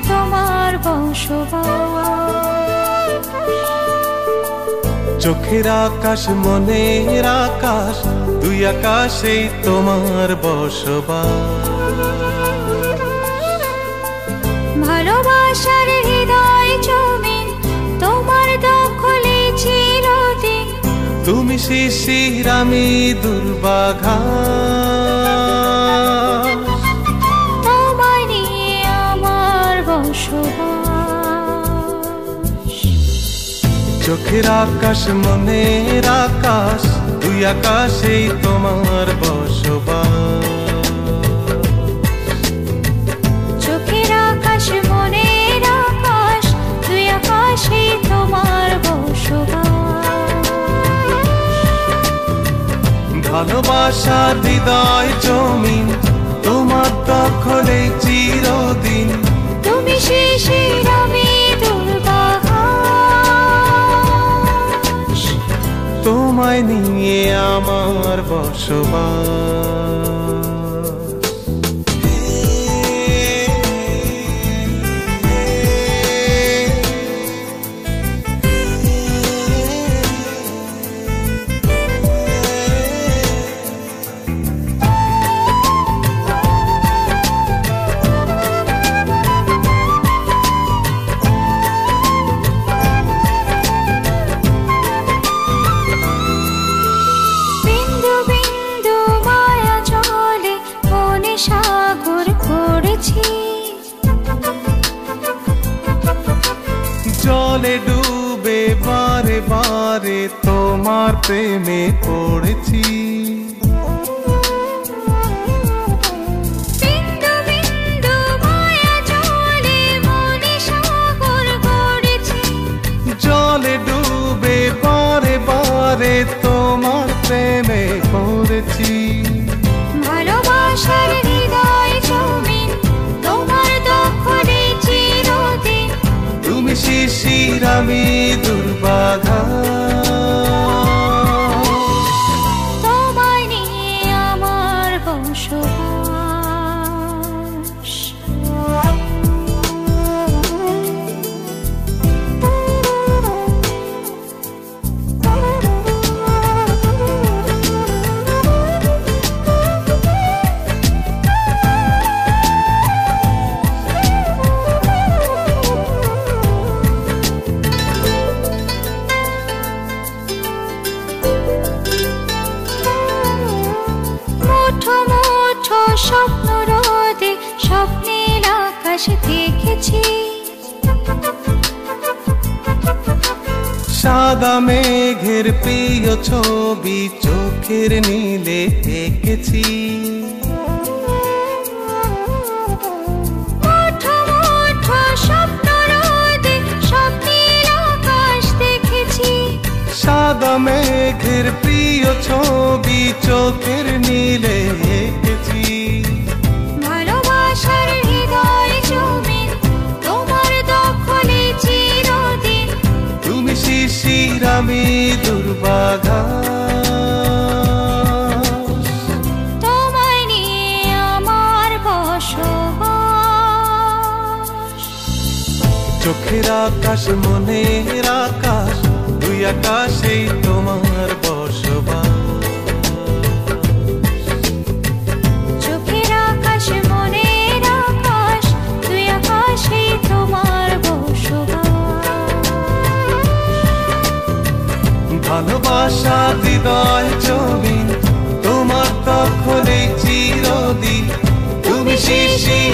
তোমার বসবাস। চোখের আকাশ মনের আকাশ, দুই আকাশেই তোমার বসবাস। ভালোবাসার হৃদয় জমিন তোমার দখলে চিরদিন। তুমি শিশির আমি দুর্বাঘাস, তোমায় নিয়ে আমার বসবাস। চোখের আকাশ মনের আকাশ, দুই আকাশেই তোমার বসবাস। চোখের আকাশ মনের আকাশ, দুই আকাশেই তোমার বসবাস। ভালোবাসা হৃদয় জমিন তোমার দখলে চিরদিন। তুমি শিশির আমি দুর্বাঘাস, তোমায় নিয়ে আমার বসবাস। বিন্দু বিন্দু মায়া জলে মনে সাগর করেছি। জলে ডুবে বারে বারে তোমার প্রেমে পড়েছি। বিন্দু বিন্দু মায়া জলে মনে সাগর করেছি। জলে ডুবে বারে বারে তোমার প্রেমে পড়েছি। ভালোবাসার হৃদয় জমিন তোমার দখলে চিরদিন। তুমি শিশির আমি দুর্বাঘাস, তোমায় নিয়ে আমার বসবাস। মুঠো মুঠো স্বপ্ন রোদে স্বপ্নের আকাশ দেখেছি। সাদা মেঘের প্রিয় ছবি চোখের নীলে এঁকেছি। মুঠো মুঠো স্বপ্ন রোদে স্বপ্নের আকাশ দেখেছি। সাদা মেঘের প্রিয় ছবি চোখের নীলে এঁকেছি। ভালোবাসার হৃদয় জমিন তোমার দখলে চিরদিন। তুমি শিশির আমি দুর্বাঘাস, তোমায় নিয়ে আমার বসবাস। চোখের আকাশ মনের আকাশ, দুই আকাশেই তোমার বসবাস। চোখের আকাশ মনের আকাশ, দুই আকাশেই তোমার বসবাস। ভালোবাসা হৃদয় জমিন তোমার দখলে চিরদিন। তুমি শিশির